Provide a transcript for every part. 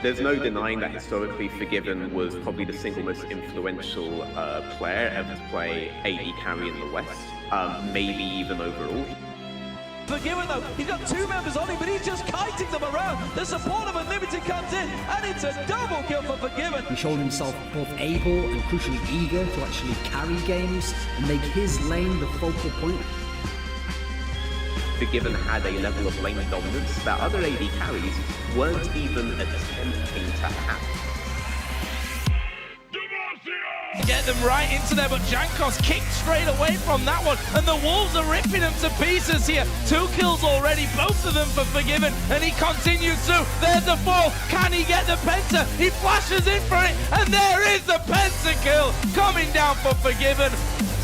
There's no denying that historically Forgiven was probably the single most influential player ever to play AD carry in the West, maybe even overall. Forgiven though, he's got two members on him, but he's just kiting them around. The support of Unlimited comes in, and it's a double kill for Forgiven. He showed himself both able and crucially eager to actually carry games and make his lane the focal point. Forgiven had a level of lane dominance that other AD carries weren't even attempting to have. Get them right into there, but Jankos kicked straight away from that one, and the Wolves are ripping him to pieces here. 2 kills already, both of them for Forgiven, and he continues through. There's the fall. Can he get the penta? He flashes in for it, and there is the penta kill coming down for Forgiven.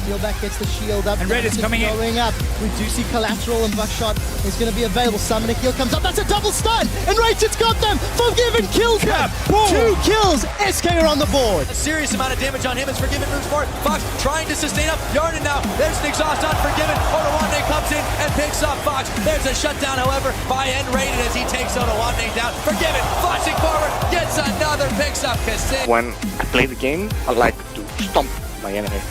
Steelback gets the shield up. And Red is coming in. Up. We do see Collateral, and Buckshot is going to be available. Summoner heal comes up. That's a double stun. And Rachet's got them. Forgiven kills them. 2 kills. SK are on the board. A serious amount of damage on him as Forgiven moves forward. Fox trying to sustain up. Yarden now. There's an exhaust on Forgiven. Ottawande comes in and picks up Fox. There's a shutdown, however, by N-Rated as he takes Ottawande down. Forgiven flashing forward. Gets another. Picks up Kassin. When I play the game, I like to stomp my enemy.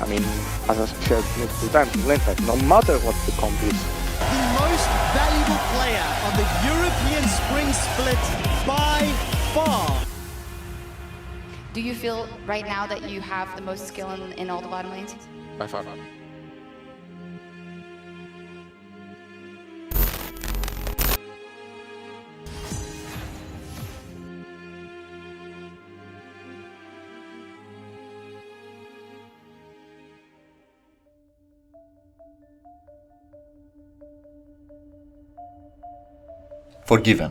I mean, as I said multiple times in lane fight, no matter what the comp is. The most valuable player of the European Spring Split by far. Do you feel right now that you have the most skill in all the bottom lanes? By far. Forgiven.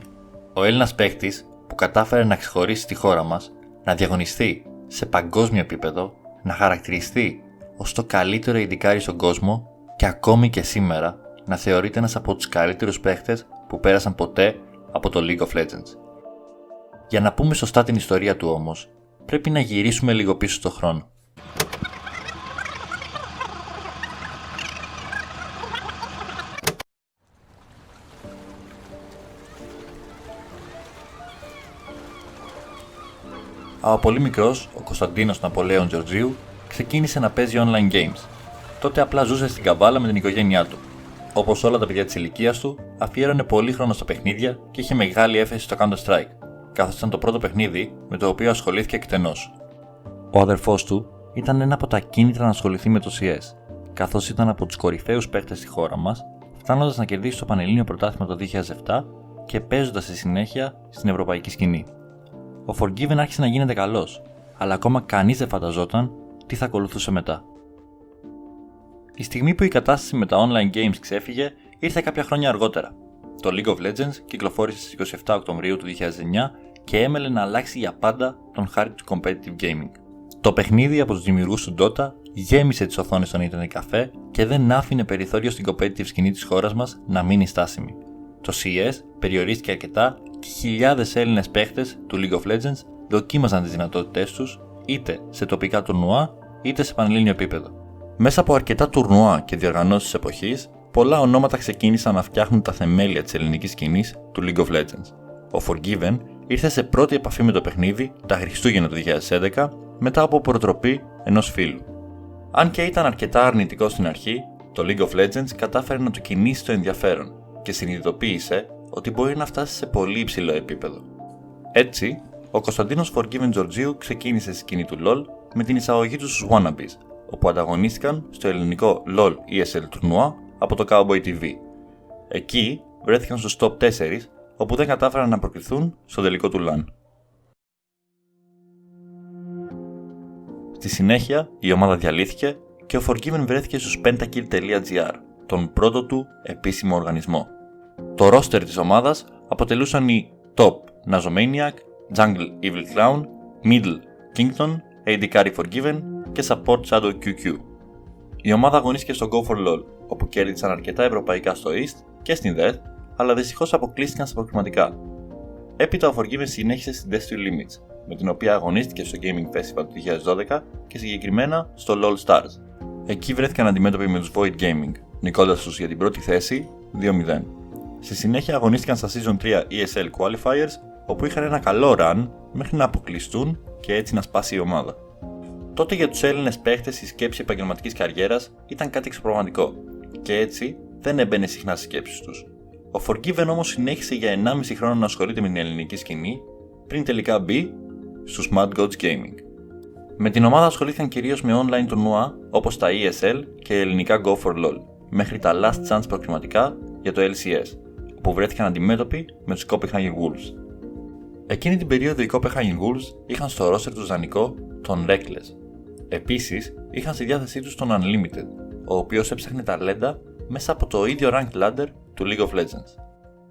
Ο Έλληνας παίκτης που κατάφερε να ξεχωρίσει τη χώρα μας, να διαγωνιστεί σε παγκόσμιο επίπεδο, να χαρακτηριστεί ως το καλύτερο ειδικάρι στον κόσμο και ακόμη και σήμερα να θεωρείται ένας από τους καλύτερους παίκτες που πέρασαν ποτέ από το League of Legends. Για να πούμε σωστά την ιστορία του όμως, πρέπει να γυρίσουμε λίγο πίσω στο χρόνο. Από πολύ μικρός, ο Κωνσταντίνος Ναπολέων Τζορτζίου ξεκίνησε να παίζει online games. Τότε απλά ζούσε στην καμπάλα με την οικογένειά του. Όπως όλα τα παιδιά της ηλικίας του, αφιέρωνε πολύ χρόνο στα παιχνίδια και είχε μεγάλη έφεση στο Counter-Strike, καθώς ήταν το πρώτο παιχνίδι με το οποίο ασχολήθηκε εκτενώς. Ο αδερφός του ήταν ένα από τα κίνητρα να ασχοληθεί με το CS, καθώς ήταν από τους κορυφαίους παίκτες στη χώρα μας, φτάνοντας να κερδίσει το Πανελλήνιο Πρωτάθλημα το 2007 και παίζοντας στη συνέχεια στην ευρωπαϊκή σκηνή. Ο Forgiven άρχισε να γίνεται καλός, αλλά ακόμα κανείς δεν φανταζόταν τι θα ακολουθούσε μετά. Η στιγμή που η κατάσταση με τα online games ξέφυγε ήρθε κάποια χρόνια αργότερα. Το League of Legends κυκλοφόρησε στις 27 Οκτωβρίου του 2009 και έμελε να αλλάξει για πάντα τον χάρτη του competitive gaming. Το παιχνίδι από τους δημιουργούς του Dota γέμισε τις οθόνες των Internet Cafe και δεν άφηνε περιθώριο στην competitive σκηνή της χώρας μας να μείνει στάσιμη. Το CS περιορίστηκε αρκετά και χιλιάδες Έλληνες παίχτες του League of Legends δοκίμαζαν τις δυνατότητές τους είτε σε τοπικά τουρνουά είτε σε πανελλήνιο επίπεδο. Μέσα από αρκετά τουρνουά και διοργανώσεις εποχής, πολλά ονόματα ξεκίνησαν να φτιάχνουν τα θεμέλια της ελληνικής σκηνής του League of Legends. Ο Forgiven ήρθε σε πρώτη επαφή με το παιχνίδι τα Χριστούγεννα του 2011 μετά από προτροπή ενός φίλου. Αν και ήταν αρκετά αρνητικό στην αρχή, το League of Legends κατάφερε να του κινήσει το ενδιαφέρον και συνειδητοποίησε ότι μπορεί να φτάσει σε πολύ υψηλό επίπεδο. Έτσι, ο Κωνσταντίνος Forgiven Georgiou ξεκίνησε στη σκηνή του LoL με την εισαγωγή του στους Wannabes, όπου ανταγωνίστηκαν στο ελληνικό LoL ESL τουρνουά από το Cowboy TV. Εκεί βρέθηκαν στους top 4, όπου δεν κατάφεραν να προκριθούν στο τελικό του LAN. Στη συνέχεια, η ομάδα διαλύθηκε και ο Forgiven βρέθηκε στους pentakill.gr, τον πρώτο του επίσημο οργανισμό. Το roster της ομάδας αποτελούσαν οι Top Nazomaniac, Jungle Evil Clown, Middle Kington, AD Carry Forgiven και Support Shadow QQ. Η ομάδα αγωνίστηκε στο Go for LoL, όπου κέρδισαν αρκετά ευρωπαϊκά στο East και στην Death, αλλά δυστυχώς αποκλείστηκαν στα προκριματικά. Έπειτα ο Forgiven συνέχισε στην Destiny Limits, με την οποία αγωνίστηκε στο Gaming Festival του 2012 και συγκεκριμένα στο LoL Stars. Εκεί βρέθηκαν αντιμέτωποι με τους Void Gaming, νικώντας τους για την πρώτη θέση 2-0. Στη συνέχεια αγωνίστηκαν στα Season 3 ESL Qualifiers, όπου είχαν ένα καλό run μέχρι να αποκλειστούν και έτσι να σπάσει η ομάδα. Τότε για τους Έλληνες παίχτες η σκέψη επαγγελματικής καριέρας ήταν κάτι εξωπραγματικό και έτσι δεν έμπαινε συχνά στις σκέψεις τους. Ο Forgiven όμως συνέχισε για 1,5 χρόνο να ασχολείται με την ελληνική σκηνή πριν τελικά μπει στους Mad Gods Gaming. Με την ομάδα ασχολήθηκαν κυρίως με online τουρνουά όπως τα ESL και ελληνικά Go for LOL, μέχρι τα Last Chance προκριματικά για το LCS, όπου βρέθηκαν αντιμέτωποι με τους Copenhagen Wolves. Εκείνη την περίοδο οι Copenhagen Wolves είχαν στο roster τους δανεικό τον Reckless. Επίσης, είχαν στη διάθεσή τους τον Unlimited, ο οποίος έψαχνε ταλέντα μέσα από το ίδιο Ranked Ladder του League of Legends.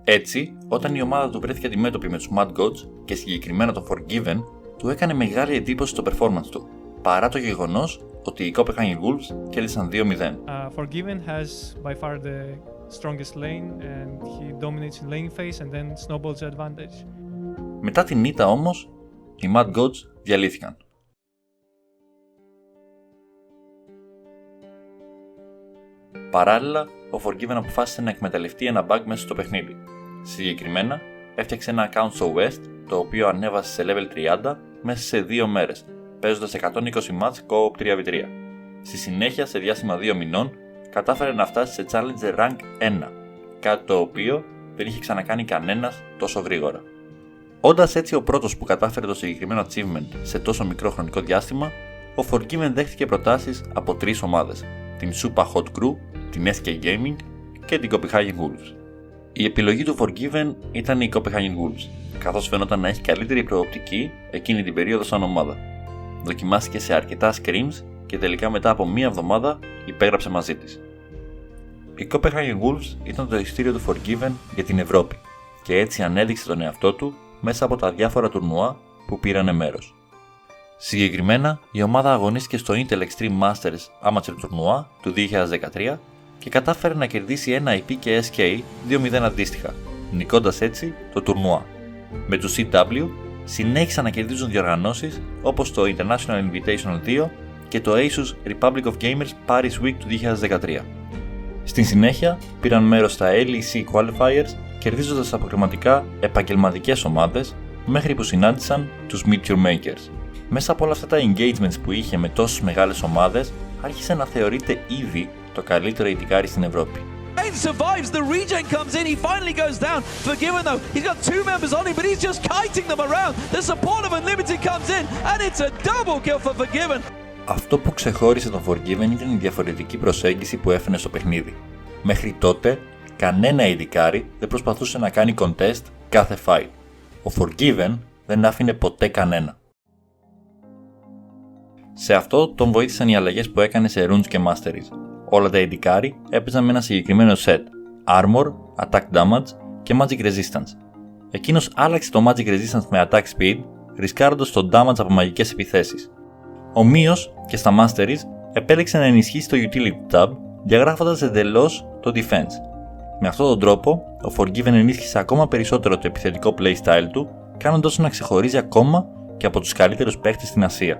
Έτσι, όταν η ομάδα του βρέθηκε αντιμέτωπη με τους Mad Gods και συγκεκριμένα τον Forgiven, του έκανε μεγάλη εντύπωση το performance του, παρά το γεγονός ότι οι Copenhagen Wolves κέρδισαν 2-0. Forgiven has by far the strongest lane and he dominates in lane phase and then snowballs the advantage. Μετά την ήττα όμως, οι Mad Gods διαλύθηκαν. Παράλληλα, ο Forgiven αποφάσισε να εκμεταλλευτεί ένα bug μέσα στο παιχνίδι. Συγκεκριμένα, έφτιαξε ένα account στο West, το οποίο ανέβασε σε level 30 μέσα σε 2 μέρες, παίζοντας 120 match co-op 3v3. Στη συνέχεια, σε διάστημα 2 μηνών, κατάφερε να φτάσει σε Challenger Rank 1, κάτι το οποίο δεν είχε ξανακάνει κανένας τόσο γρήγορα. Όντας έτσι ο πρώτος που κατάφερε το συγκεκριμένο achievement σε τόσο μικρό χρονικό διάστημα, ο Forgiven δέχτηκε προτάσεις από 3 ομάδες, την Super Hot Crew, την SK Gaming και την Copenhagen Wolves. Η επιλογή του Forgiven ήταν η Copenhagen Wolves, καθώς φαινόταν να έχει καλύτερη προοπτική εκείνη την περίοδο σαν ομάδα. Δοκιμάστηκε σε αρκετά scrims και τελικά μετά από μία εβδομάδα υπέγραψε μαζί της. Η Copenhagen Wolves ήταν το ειστήριο του Forgiven για την Ευρώπη και έτσι ανέδειξε τον εαυτό του μέσα από τα διάφορα τουρνουά που πήρανε μέρος. Συγκεκριμένα, η ομάδα αγωνίστηκε στο Intel Extreme Masters Amateur τουρνουά του 2013 και κατάφερε να κερδίσει ένα IP και SK 2-0 αντίστοιχα, νικώντας έτσι το τουρνουά. Με τους CW συνέχισαν να κερδίζουν διοργανώσεις όπως το International Invitational 2 και το Asus Republic of Gamers Paris Week του 2013. Στην συνέχεια πήραν μέρος στα LEC Qualifiers, κερδίζοντας αποκριματικά επαγγελματικές ομάδες μέχρι που συνάντησαν τους Meteor Makers. Μέσα από όλα αυτά τα engagements που είχε με τόσες μεγάλες ομάδες, άρχισε να θεωρείται ήδη το καλύτερο ειδικάρι στην Ευρώπη. Survives, the regen comes in, he finally goes down. Forgiven though, he's got 2 members on him, but he's just kiting them around. The support of Unlimited comes in, and it's a double kill for Forgiven. Αυτό που ξεχώρισε τον Forgiven ήταν η διαφορετική προσέγγιση που έφερε στο παιχνίδι. Μέχρι τότε, κανένα ειδικάρι δεν προσπαθούσε να κάνει contest κάθε fight. Ο Forgiven δεν άφηνε ποτέ κανένα. Σε αυτό τον βοήθησαν οι αλλαγές που έκανε σε runes και masteries. Όλα τα ειδικάρι έπαιζαν με ένα συγκεκριμένο set, armor, attack damage και magic resistance. Εκείνος άλλαξε το magic resistance με attack speed, ρισκάροντας το damage από μαγικές επιθέσεις. Ομοίως και στα masteries επέλεξε να ενισχύσει το utility tab, διαγράφοντας εντελώς το defense. Με αυτόν τον τρόπο, ο Forgiven ενίσχυσε ακόμα περισσότερο το επιθετικό playstyle του, κάνοντας να ξεχωρίζει ακόμα και από τους καλύτερους παίχτες στην Ασία.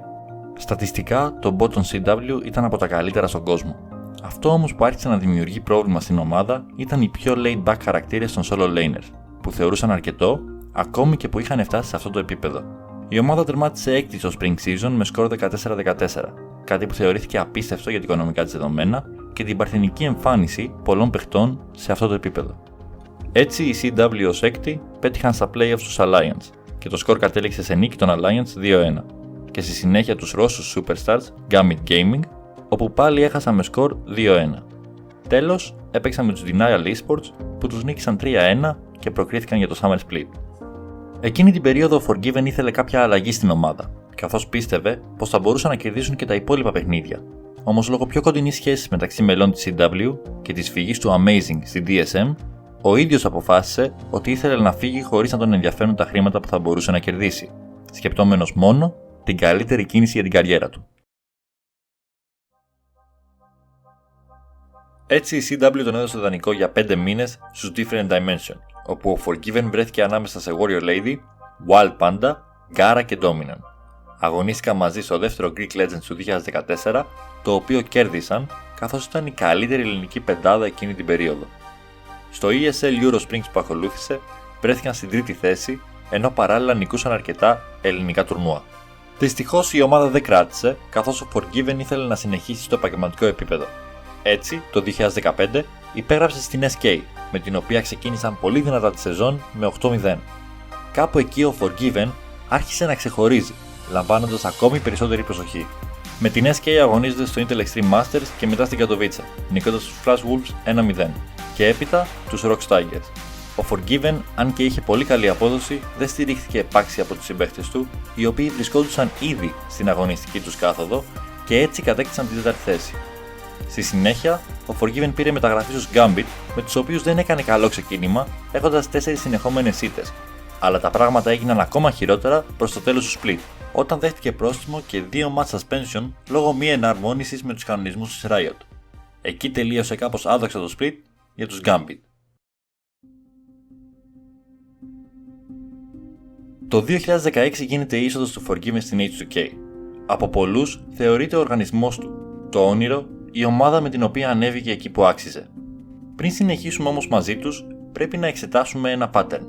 Στατιστικά, το bot των CW ήταν από τα καλύτερα στον κόσμο. Αυτό όμως που άρχισε να δημιουργεί πρόβλημα στην ομάδα ήταν οι πιο laid back χαρακτήρες των solo laners, που θεωρούσαν αρκετό ακόμη και που είχαν φτάσει σε αυτό το επίπεδο. Η ομάδα τερμάτισε έκτη στο Spring Season με σκορ 14-14, κάτι που θεωρήθηκε απίστευτο για τα οικονομικά της δεδομένα και την παρθενική εμφάνιση πολλών παιχτών σε αυτό το επίπεδο. Έτσι, οι CW ως έκτη πέτυχαν στα playoffs τους Alliance και το σκορ κατέληξε σε νίκη των Alliance 2-1, και στη συνέχεια τους Ρώσους Superstars Gambit Gaming, όπου πάλι έχασαν με σκορ 2-1. Τέλος, έπαιξαν με τους Denial Esports που τους νίκησαν 3-1 και προκρίθηκαν για το Summer Split. Εκείνη την περίοδο ο Forgiven ήθελε κάποια αλλαγή στην ομάδα, καθώς πίστευε πως θα μπορούσαν να κερδίσουν και τα υπόλοιπα παιχνίδια. Όμως λόγω πιο κοντινής σχέσης μεταξύ μελών της CW και της φυγής του Amazing στην DSM, ο ίδιος αποφάσισε ότι ήθελε να φύγει χωρίς να τον ενδιαφέρουν τα χρήματα που θα μπορούσε να κερδίσει, σκεπτόμενος μόνο την καλύτερη κίνηση για την καριέρα του. Έτσι η CW τον έδωσε δανεικό για 5 μήνες στους Different Dimension, όπου ο Forgiven βρέθηκε ανάμεσα σε Warrior Lady, Wild Panda, Gara και Dominant. Αγωνίστηκαν μαζί στο δεύτερο Greek Legends του 2014, το οποίο κέρδισαν καθώς ήταν η καλύτερη ελληνική πεντάδα εκείνη την περίοδο. Στο ESL Euro Springs που ακολούθησε, βρέθηκαν στην τρίτη θέση ενώ παράλληλα νικούσαν αρκετά ελληνικά τουρνουά. Δυστυχώς η ομάδα δεν κράτησε, καθώς ο Forgiven ήθελε να συνεχίσει στο επαγγελματικό επίπεδο. Έτσι, το 2015 υπέγραψε στην SK, με την οποία ξεκίνησαν πολύ δυνατά τη σεζόν με 8-0. Κάπου εκεί ο Forgiven άρχισε να ξεχωρίζει, λαμβάνοντας ακόμη περισσότερη προσοχή. Με την SK αγωνίζεται στο Intel Extreme Masters και μετά στην Κατοβίτσα, νικώντας τους Flash Wolves 1-0 και έπειτα τους Rock Tigers. Ο Forgiven, αν και είχε πολύ καλή απόδοση, δεν στηρίχθηκε επάξια από τους συμπαίκτες του, οι οποίοι βρισκόντουσαν ήδη στην αγωνιστική τους κάθοδο και έτσι κατέκτησαν την 4η θέση. Στη συνέχεια, ο Forgiven πήρε μεταγραφή στους Gambit, με τους οποίους δεν έκανε καλό ξεκίνημα, έχοντας 4 συνεχόμενες ήττες. Αλλά τα πράγματα έγιναν ακόμα χειρότερα προς το τέλος του split, όταν δέχτηκε πρόστιμο και 2 match suspension λόγω μη εναρμόνισης με τους κανονισμούς της Riot. Εκεί τελείωσε κάπως άδοξα το split για τους Gambit. Το 2016 γίνεται η είσοδος του Forgiven στην H2K. Από πολλούς θεωρείται ο οργανισμός του, το όνειρο, η ομάδα με την οποία ανέβηκε εκεί που άξιζε. Πριν συνεχίσουμε όμως μαζί τους, πρέπει να εξετάσουμε ένα pattern.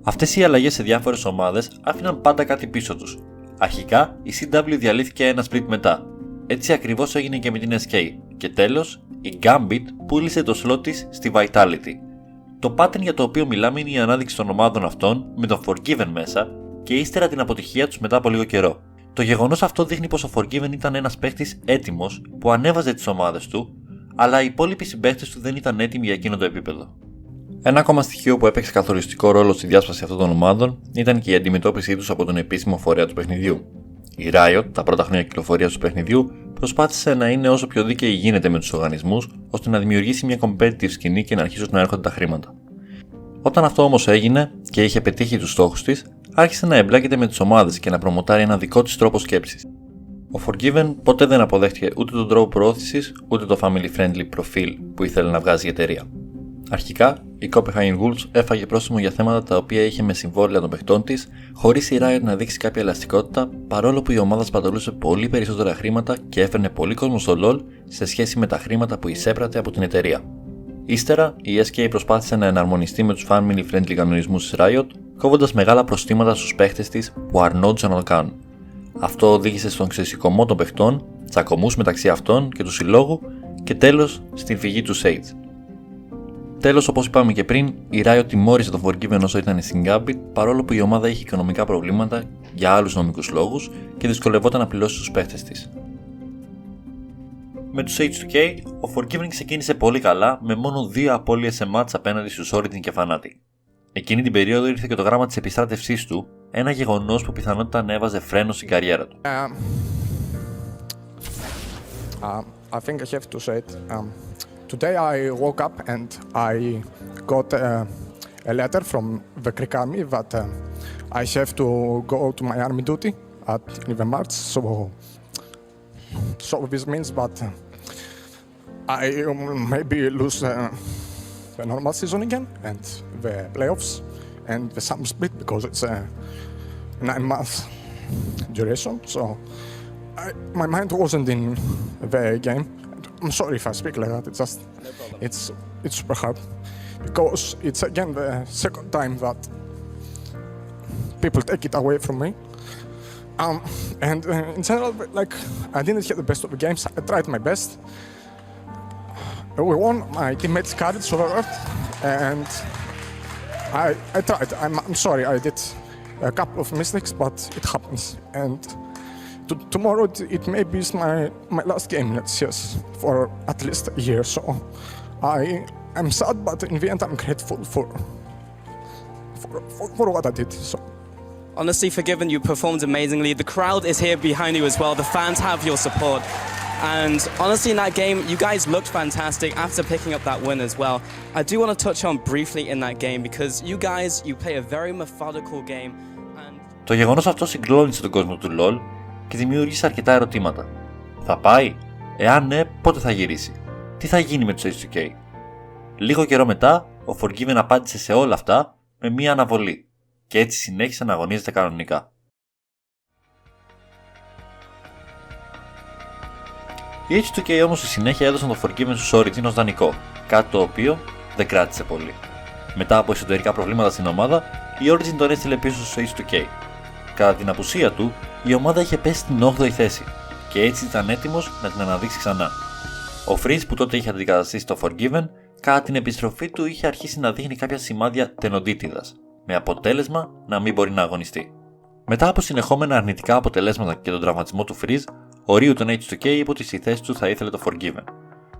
Αυτές οι αλλαγές σε διάφορες ομάδες άφηναν πάντα κάτι πίσω τους. Αρχικά, η CW διαλύθηκε ένα split μετά. Έτσι ακριβώς έγινε και με την SK. Και τέλος, η Gambit πούλησε το slot της στη Vitality. Το pattern για το οποίο μιλάμε είναι η ανάδειξη των ομάδων αυτών με τον Forgiven μέσα και ύστερα την αποτυχία τους μετά από λίγο καιρό. Το γεγονός αυτό δείχνει πως ο Forgiven ήταν ένας παίχτης έτοιμος που ανέβαζε τις ομάδες του, αλλά οι υπόλοιποι συμπαίχτες του δεν ήταν έτοιμοι για εκείνο το επίπεδο. Ένα ακόμα στοιχείο που έπαιξε καθοριστικό ρόλο στη διάσπαση αυτών των ομάδων ήταν και η αντιμετώπιση τους από τον επίσημο φορέα του παιχνιδιού. Η Riot, τα πρώτα χρόνια κυκλοφορίας του παιχνιδιού, προσπάθησε να είναι όσο πιο δίκαιη γίνεται με τους οργανισμούς, ώστε να δημιουργήσει μια competitive σκηνή και να αρχίσουν να έρχονται τα χρήματα. Όταν αυτό όμως έγινε και είχε πετύχει τους στόχους της, άρχισε να εμπλάκεται με τις ομάδες και να προμοτάρει ένα δικό της τρόπο σκέψης. Ο Forgiven ποτέ δεν αποδέχτηκε ούτε τον τρόπο προώθησης ούτε το family friendly προφίλ που ήθελε να βγάζει η εταιρεία. Αρχικά, η Copenhagen Wolves έφαγε πρόστιμο για θέματα τα οποία είχε με συμβόλαια των παιχτών της, χωρίς η Riot να δείξει κάποια ελαστικότητα, παρόλο που η ομάδα σπαταλούσε πολύ περισσότερα χρήματα και έφερνε πολύ κόσμο στο LoL σε σχέση με τα χρήματα που εισέπρατε από την εταιρεία. Ύστερα, η SK προσπάθησε να εναρμονιστεί με τους family friendly κανονισμούς της Riot, κόβοντας μεγάλα προστήματα στους παίχτες της που αρνόντουσαν να το κάνουν. Αυτό οδήγησε στον ξεσηκωμό των παιχτών, τσακωμούς μεταξύ αυτών και του συλλόγου και τέλος στην φυγή του Sage. Τέλος, όπως είπαμε και πριν, η Riot τιμώρησε το Forgiven όσο ήταν στην Gambit, παρόλο που η ομάδα είχε οικονομικά προβλήματα για άλλους νομικούς λόγους και δυσκολευόταν να πληρώσει τους παίχτες της. Με τους H2K, ο Forgiven ξεκίνησε πολύ καλά με μόνο 2 απώλειες σε μάτς απέναντι στους Origin και Fnatic. Εκείνη την περίοδο ήρθε και το γράμμα της επιστράτευσής του, ένα γεγονός που πιθανότατα ανέβαζε φρένο στην καριέρα του. I think I have to say it. Today I woke up and I got a letter from the Greek army that I have to go to my army duty in the March. So this means that I maybe lose the normal season again and the playoffs and the summer split because it's a 9-month duration. So my mind wasn't in the game. I'm sorry if I speak like that. It's just it's super hard because it's again the second time that people take it away from me. And in general, like I didn't hit the best of the games. I tried my best. We won. My teammates carried so hard, and I tried. I'm sorry. I did a couple of mistakes, but it happens. And tomorrow it may be my last game, let's just for at least a year. So I'm sad, but in the end I'm grateful for what I did. So. Honestly, Forgiven, you performed amazingly. The crowd is here behind you as well. The fans have your support. And honestly, in that game, you guys looked fantastic after picking up that win as well. I do want to touch on briefly in that game because you play a very methodical game. Το γεγονός αυτό συγκλώνησε τον κόσμο του LoL και δημιούργησε αρκετά ερωτήματα. Θα πάει? Εάν ναι, πότε θα γυρίσει? Τι θα γίνει με τους H2K? Λίγο καιρό μετά, ο Forgiven απάντησε σε όλα αυτά με μία αναβολή και έτσι συνέχισε να αγωνίζεται κανονικά. Οι H2K όμως στη συνέχεια έδωσαν το Forgiven στους Origin ως δανεικό, κάτι το οποίο δεν κράτησε πολύ. Μετά από εσωτερικά προβλήματα στην ομάδα, η Origin τον έστειλε πίσω στο H2K. Κατά την απουσία του, η ομάδα είχε πέσει στην 8η θέση και έτσι ήταν έτοιμος να την αναδείξει ξανά. Ο Freeze που τότε είχε αντικαταστήσει το Forgiven, κατά την επιστροφή του είχε αρχίσει να δείχνει κάποια σημάδια τενοντίτιδας, με αποτέλεσμα να μην μπορεί να αγωνιστεί. Μετά από συνεχόμενα αρνητικά αποτελέσματα και τον τραυματισμό του Freeze, ο Ryu των H2K είπε ότι στη θέση του θα ήθελε το Forgiven.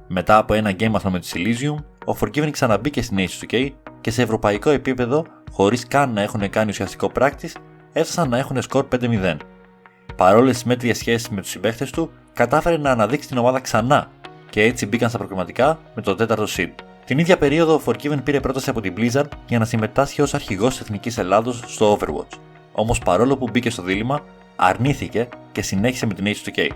Μετά από ένα γκέμαθρο με του Elysium, ο Forgiven ξαναμπήκε στην H2K και σε ευρωπαϊκό επίπεδο, χωρίς καν να έχουν κάνει ουσιαστικό practice, έφτασαν να έχουν σκορ 5-0. Παρόλες τις μέτριες σχέσεις με τους συμπαίχτες του, κατάφερε να αναδείξει την ομάδα ξανά και έτσι μπήκαν στα προκριματικά με το 4ο seed. Την ίδια περίοδο, ο Forgiven πήρε πρόταση από την Blizzard για να συμμετάσχει ως αρχηγός της Εθνικής Ελλάδος στο Overwatch. Όμως παρόλο που μπήκε στο δίλημμα, αρνήθηκε και συνέχισε με την H2K.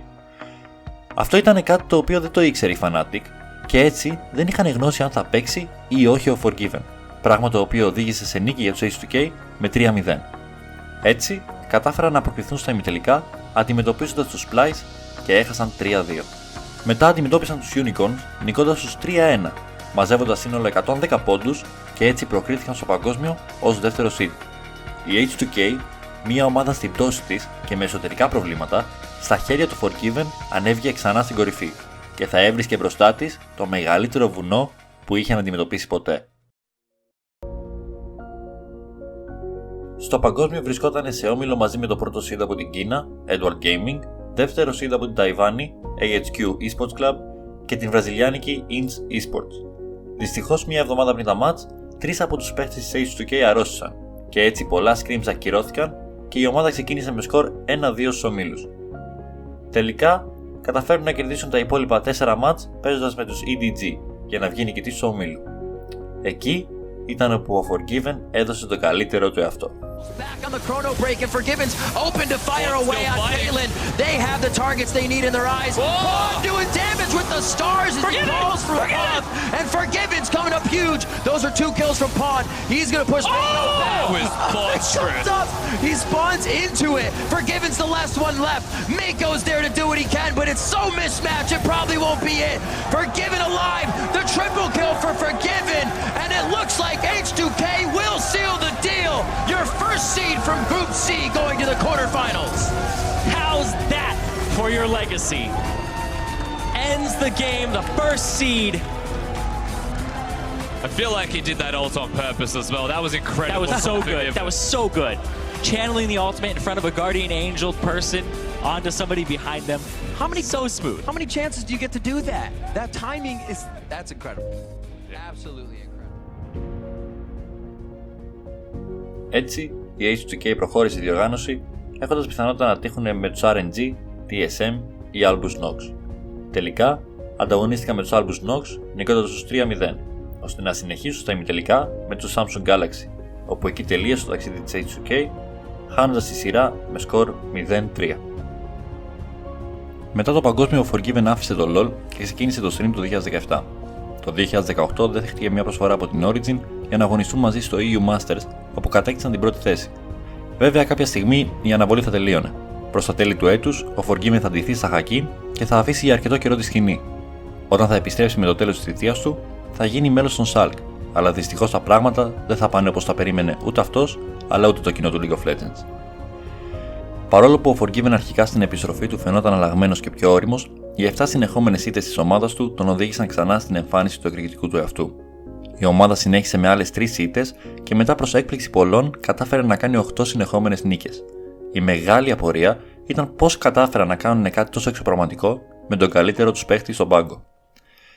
Αυτό ήταν κάτι το οποίο δεν το ήξερε η Fnatic και έτσι δεν είχαν γνώση αν θα παίξει ή όχι ο Forgiven, πράγμα το οποίο οδήγησε σε νίκη για τους H2K με 3-0. Έτσι, κατάφεραν να προκριθούν στα ημιτελικά αντιμετωπίζοντας τους Splice και έχασαν 3-2. Μετά αντιμετώπισαν τους Unicorns νικώντας τους 3-1, μαζεύοντας σύνολο 110 πόντους και έτσι προκρίθηκαν στο παγκόσμιο ως δεύτερο seed. Η H2K, μια ομάδα στην πτώση της και με εσωτερικά προβλήματα, στα χέρια του Forgiven ανέβηκε ξανά στην κορυφή και θα έβρισκε μπροστά της το μεγαλύτερο βουνό που είχε να αντιμετωπίσει ποτέ. Στο παγκόσμιο βρισκόταν σε όμιλο μαζί με το πρώτο seed από την Κίνα, Edward Gaming, δεύτερο seed από την Ταϊβάνη, AHQ Esports Club και την βραζιλιάνικη Inch Esports. Δυστυχώς, μια εβδομάδα πριν τα match, 3 από τους παίχτες της H2K αρρώστησαν και έτσι πολλά scrims ακυρώθηκαν και η ομάδα ξεκίνησε με σκορ 1-2 στους ομίλους. Τελικά, καταφέρουν να κερδίσουν τα υπόλοιπα 4 μάτς παίζοντας με τους EDG για να βγει νικητής του ομίλου. Εκεί ήταν όπου ο Forgiven έδωσε το καλύτερο του εαυτό. Back on the chrono break and Forgiven's open to fire away on Phelan. They have the targets they need in their eyes. Pawn doing damage with the stars as he falls for the month. And Forgiven's coming up huge. Those are 2 kills from Pawn. He's going to push Mako back. He spawns into it. Forgiven's the last one left. Mako's there to do what he can, but it's so mismatched it probably won't be it. Forgiven alive. The triple kill for Forgiven. And it looks like H2K will seal the deal. Your first seed from Group C going to the quarterfinals. How's that for your legacy? Ends the game, the first seed. I feel like he did that ult on purpose as well. That was incredible. That was so good. That was so good. Channeling the ultimate in front of a Guardian Angel person onto somebody behind them. So smooth. How many chances do you get to do that? That timing is, that's incredible. Absolutely incredible. Έτσι, η H2K προχώρησε τη διοργάνωση έχοντας πιθανότητα να τύχουν με τους RNG, TSM ή Albus Nox. Τελικά, ανταγωνίστηκαν με τους Albus Nox νικώντας τους 3-0, ώστε να συνεχίσουν στα ημιτελικά με τους Samsung Galaxy, όπου εκεί τελείωσε το ταξίδι της H2K, χάνοντας τη σειρά με σκορ 0-3. Μετά το παγκόσμιο, ο Forgiven άφησε το LoL και ξεκίνησε το stream το 2017. Το 2018 δέχτηκε μια προσφορά από την Origin για να αγωνιστούν μαζί στο EU Masters, όπου κατέκτησαν την πρώτη θέση. Βέβαια, κάποια στιγμή η αναβολή θα τελείωνε. Προς τα τέλη του έτους, ο Forgiven θα ντυθεί στα Hakim και θα αφήσει για αρκετό καιρό τη σκηνή. Όταν θα επιστρέψει με το τέλος της θητείας του, θα γίνει μέλος των Shulk, αλλά δυστυχώς τα πράγματα δεν θα πάνε όπως τα περίμενε ούτε αυτός, αλλά ούτε το κοινό του League of Legends. Παρόλο που ο Forgiven αρχικά στην επιστροφή του φαινόταν αλλαγμένος και πιο ώριμος, οι 7 συνεχόμενες ήττες της ομάδας του τον οδήγησαν ξανά στην εμφάνιση του εκρηκτικού του εαυτού. Η ομάδα συνέχισε με άλλες 3 ήττες και μετά προς έκπληξη πολλών κατάφερε να κάνει 8 συνεχόμενες νίκες. Η μεγάλη απορία ήταν πώς κατάφεραν να κάνουν κάτι τόσο εξωπραγματικό με τον καλύτερο τους παίχτη στον πάγκο.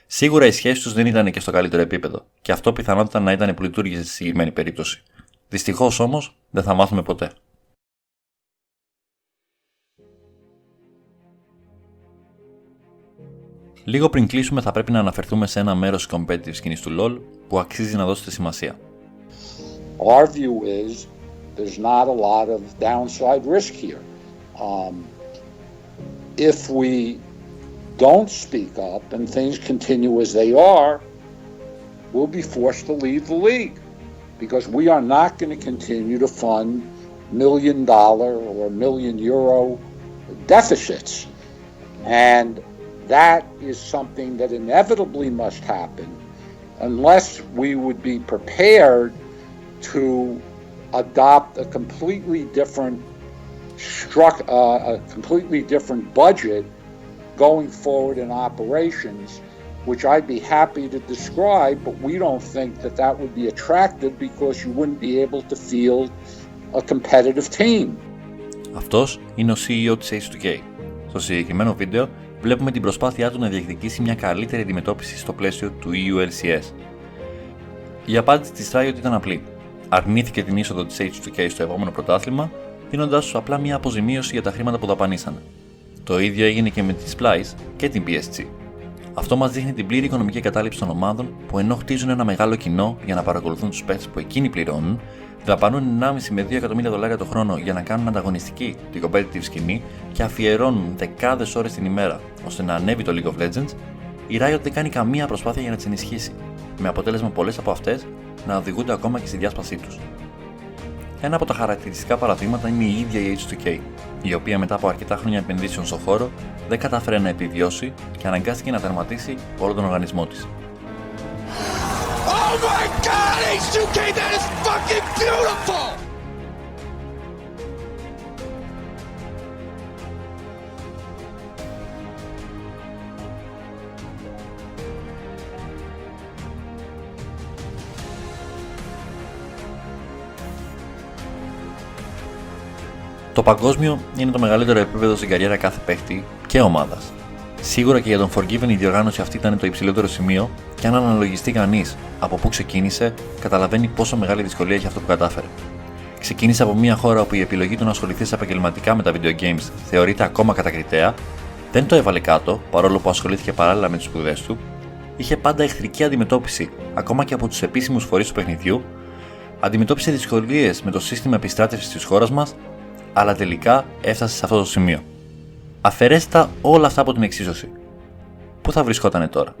Σίγουρα οι σχέσεις τους δεν ήταν και στο καλύτερο επίπεδο, και αυτό πιθανότατα να ήταν που λειτουργήσε στη συγκεκριμένη περίπτωση. Δυστυχώς όμως δεν θα μάθουμε ποτέ. Λίγο πριν κλείσουμε, θα πρέπει να αναφερθούμε σε ένα μέρος της competitive σκηνής του LoL που αξίζει να δώσετε σημασία. Our view is there's not a lot of downside risk here. If we don't speak up and things continue as they are, we'll be forced to leave the league because we are not going to continue to fund $1 million or €1 million deficits. And that is something that inevitably must happen unless we would be prepared to adopt a completely different budget going forward in operations, which I'd be happy to describe, but we don't think that that would be attractive because you wouldn't be able to field a competitive team. Αυτός είναι ο CEO της H2K. Στο συγκεκριμένο βίντεο βλέπουμε την προσπάθειά του να διεκδικήσει μια καλύτερη αντιμετώπιση στο πλαίσιο του EULCS. Η απάντηση της Riot ήταν απλή. Αρνήθηκε την είσοδο της H2K στο επόμενο πρωτάθλημα, δίνοντάς τους απλά μια αποζημίωση για τα χρήματα που δαπανίσανε. Το ίδιο έγινε και με τη Splice και την PSG. Αυτό μας δείχνει την πλήρη οικονομική εγκατάλειψη των ομάδων που ενώ χτίζουν ένα μεγάλο κοινό για να παρακολουθούν τους παίκτες που εκείνοι πληρώνουν, δαπανούν 1,5 με 2 εκατομμύρια δολάρια το χρόνο για να κάνουν ανταγωνιστική την competitive σκηνή και αφιερώνουν δεκάδες ώρες την ημέρα ώστε να ανέβει το League of Legends, η Riot δεν κάνει καμία προσπάθεια για να τις ενισχύσει, με αποτέλεσμα πολλές από αυτές να οδηγούνται ακόμα και στη διάσπασή τους. Ένα από τα χαρακτηριστικά παραδείγματα είναι η ίδια η H2K, η οποία μετά από αρκετά χρόνια επενδύσεων στον χώρο δεν κατάφερε να επιβιώσει και αναγκάστηκε να τερματίσει όλο τον οργανισμό της. Oh my God, H2K, that is fucking beautiful! Το παγκόσμιο είναι το μεγαλύτερο επίπεδο στην καριέρα κάθε παίχτη και ομάδας. Σίγουρα και για τον Forgiven η διοργάνωση αυτή ήταν το υψηλότερο σημείο, και αν αναλογιστεί κανείς από πού ξεκίνησε, καταλαβαίνει πόσο μεγάλη δυσκολία έχει αυτό που κατάφερε. Ξεκίνησε από μια χώρα όπου η επιλογή του να ασχοληθεί επαγγελματικά με τα video games θεωρείται ακόμα κατακριτέα, δεν το έβαλε κάτω παρόλο που ασχολήθηκε παράλληλα με τις σπουδές του, είχε πάντα εχθρική αντιμετώπιση ακόμα και από τους επίσημους φορείς του παιχνιδιού, αντιμετώπισε δυσκολίες με το σύστημα επιστράτευσης της χώρας μας, αλλά τελικά έφτασε σε αυτό το σημείο. Αφαιρέστε όλα αυτά από την εξίσωση. Πού θα βρισκότανε τώρα?